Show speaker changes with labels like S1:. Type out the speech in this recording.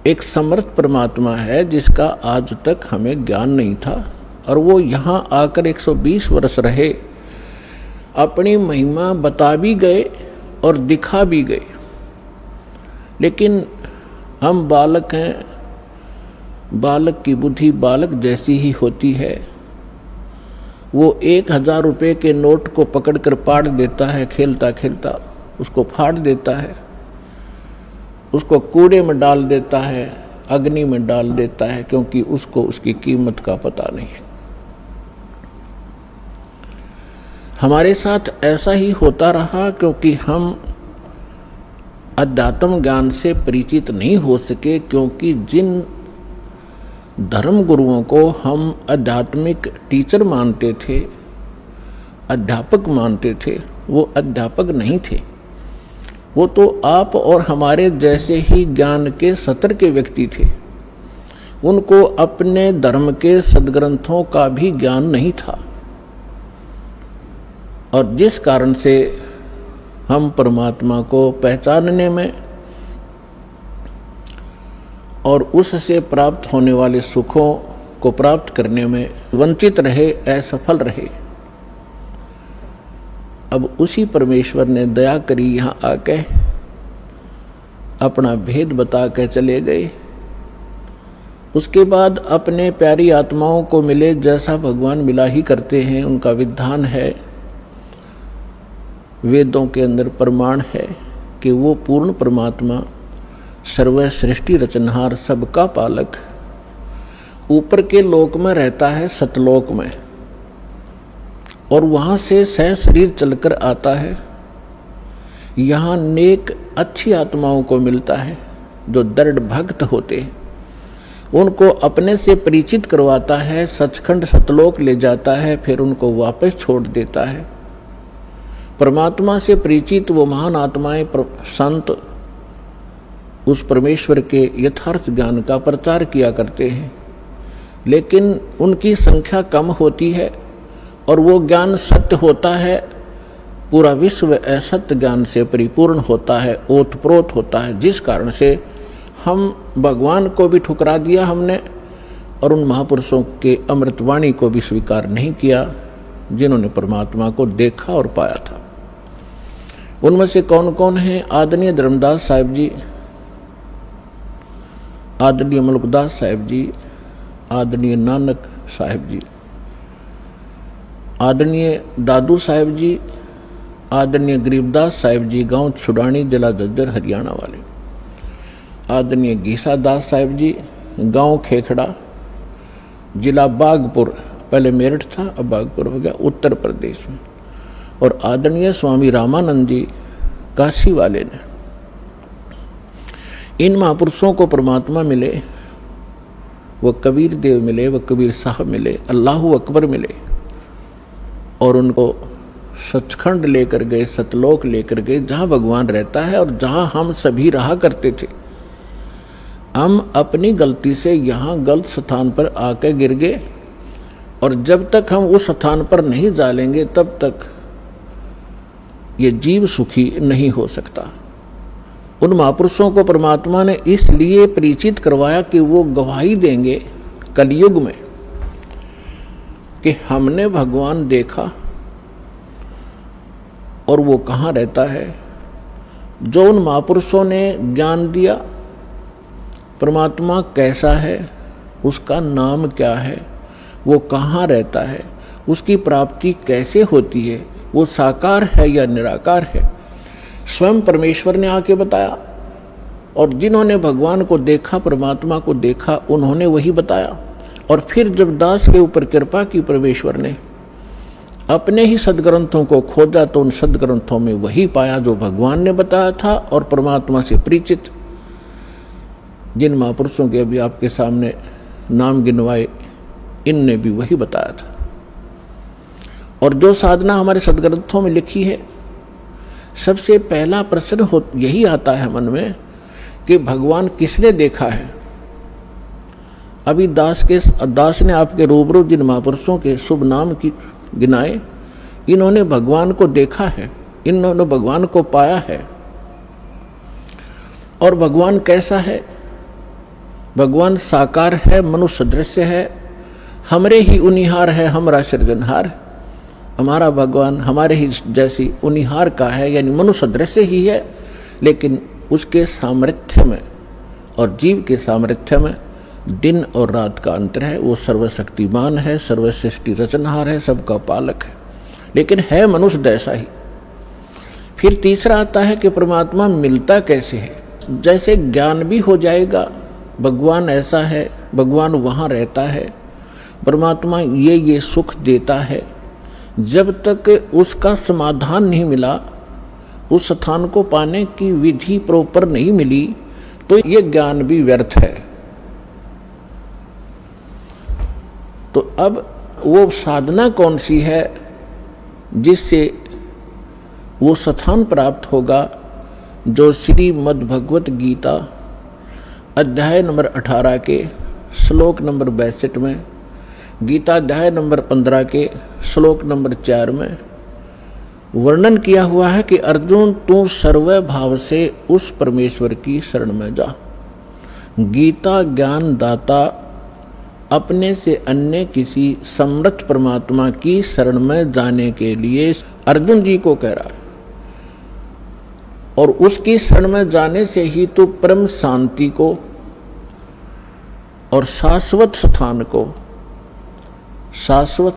S1: एक समर्थ परमात्मा है जिसका आज तक हमें ज्ञान नहीं था, और वो यहाँ आकर 120 वर्ष रहे, अपनी महिमा बता भी गए और दिखा भी गए। लेकिन हम बालक हैं, बालक की बुद्धि बालक जैसी ही होती है। वो 1000 रुपये के नोट को पकड़कर पाड़ देता है, खेलता खेलता उसको फाड़ देता है, उसको कूड़े में डाल देता है, अग्नि में डाल देता है, क्योंकि उसको उसकी कीमत का पता नहीं। हमारे साथ ऐसा ही होता रहा, क्योंकि हम अध्यात्म ज्ञान से परिचित नहीं हो सके, क्योंकि जिन धर्म गुरुओं को हम आध्यात्मिक टीचर मानते थे, अध्यापक मानते थे, वो अध्यापक नहीं थे। वो तो आप और हमारे जैसे ही ज्ञान के सतर के व्यक्ति थे। उनको अपने धर्म के सद्ग्रंथों का भी ज्ञान नहीं था, और जिस कारण से हम परमात्मा को पहचानने में और उससे प्राप्त होने वाले सुखों को प्राप्त करने में वंचित रहे, असफल रहे। अब उसी परमेश्वर ने दया करी, यहाँ आके अपना भेद बता के चले गए। उसके बाद अपने प्यारी आत्माओं को मिले, जैसा भगवान मिला ही करते हैं, उनका विधान है। वेदों के अंदर प्रमाण है कि वो पूर्ण परमात्मा, सर्व सृष्टि रचनहार, सबका पालक, ऊपर के लोक में रहता है, सतलोक में, और वहां से सह शरीर चलकर आता है। यहाँ नेक अच्छी आत्माओं को मिलता है जो दृढ़ भक्त होते हैं, उनको अपने से परिचित करवाता है, सचखंड सतलोक ले जाता है, फिर उनको वापस छोड़ देता है। परमात्मा से परिचित वो महान आत्माएं, संत, उस परमेश्वर के यथार्थ ज्ञान का प्रचार किया करते हैं, लेकिन उनकी संख्या कम होती है, और वो ज्ञान सत्य होता है। पूरा विश्व असत्य ज्ञान से परिपूर्ण होता है, ओतप्रोत होता है, जिस कारण से हम भगवान को भी ठुकरा दिया हमने, और उन महापुरुषों के अमृतवाणी को भी स्वीकार नहीं किया जिन्होंने परमात्मा को देखा और पाया था। उनमें से कौन कौन है? आदरणीय धर्मदास साहिब जी, आदरणीय मलकदास साहिब जी, आदरणीय नानक साहिब जी, आदरणीय दादू साहिब जी, आदरणीय गरीबदास साहिब जी, गांव छुड़ानी, जिला झज्जर, हरियाणा वाले, आदरणीय गीसा दास साहिब जी, गांव खेखड़ा, जिला बागपुर, पहले मेरठ था अब बागपुर हो गया, उत्तर प्रदेश में, और आदरणीय स्वामी रामानंद जी, काशी वाले ने। इन महापुरुषों को परमात्मा मिले, वो कबीर देव मिले, वो कबीर साहब मिले, अल्लाहु अकबर मिले, और उनको सचखंड लेकर गए, सतलोक लेकर गए, जहां भगवान रहता है और जहां हम सभी रहा करते थे। हम अपनी गलती से यहाँ गलत स्थान पर आके गिर गए, और जब तक हम उस स्थान पर नहीं जा लेंगे तब तक ये जीव सुखी नहीं हो सकता। उन महापुरुषों को परमात्मा ने इसलिए परिचित करवाया कि वो गवाही देंगे कलयुग में कि हमने भगवान देखा, और वो कहाँ रहता है। जो उन महापुरुषों ने ज्ञान दिया, परमात्मा कैसा है, उसका नाम क्या है, वो कहाँ रहता है, उसकी प्राप्ति कैसे होती है, वो साकार है या निराकार है, स्वयं परमेश्वर ने आके बताया। और जिन्होंने भगवान को देखा, परमात्मा को देखा, उन्होंने वही बताया। और फिर जब दास के ऊपर कृपा की परमेश्वर ने, अपने ही सदग्रंथों को खोजा, तो उन सदग्रंथों में वही पाया जो भगवान ने बताया था। और परमात्मा से परिचित जिन महापुरुषों के अभी आपके सामने नाम गिनवाए, इनने भी वही बताया था। और जो साधना हमारे सदग्रंथों में लिखी है, सबसे पहला प्रश्न यही आता है मन में कि भगवान किसने देखा है। अभी दास ने आपके रूबरू जिन महापुरुषों के शुभ नाम की गिनाए, इन्होंने भगवान को देखा है, इन्होंने भगवान को पाया है। और भगवान कैसा है, भगवान साकार है, मनुष्य दृश्य है, हमरे ही उनिहार है, हमारा सृजनहार। हमारा भगवान हमारे ही जैसी उनिहार का है, यानी मनुष्य दृश्य ही है, लेकिन उसके सामर्थ्य में और जीव के सामर्थ्य में दिन और रात का अंतर है। वो सर्वशक्तिमान है, सर्वसृष्टि रचनहार है, सबका पालक है, लेकिन है मनुष्य जैसा ही। फिर तीसरा आता है कि परमात्मा मिलता कैसे है। जैसे ज्ञान भी हो जाएगा, भगवान ऐसा है, भगवान वहाँ रहता है, परमात्मा ये सुख देता है, जब तक उसका समाधान नहीं मिला, उस स्थान को पाने की विधि प्रॉपर नहीं मिली, तो ये ज्ञान भी व्यर्थ है। तो अब वो साधना कौन सी है जिससे वो स्थान प्राप्त होगा, जो श्रीमद् भगवत गीता अध्याय नंबर 18 के श्लोक नंबर 62 में, गीता अध्याय नंबर 15 के श्लोक नंबर 4 में वर्णन किया हुआ है कि अर्जुन तू सर्व भाव से उस परमेश्वर की शरण में जा। गीता ज्ञान दाता अपने से अन्य किसी समर्थ परमात्मा की शरण में जाने के लिए अर्जुन जी को कह रहा है, और उसकी शरण में जाने से ही तो परम शांति को और शाश्वत स्थान को, शाश्वत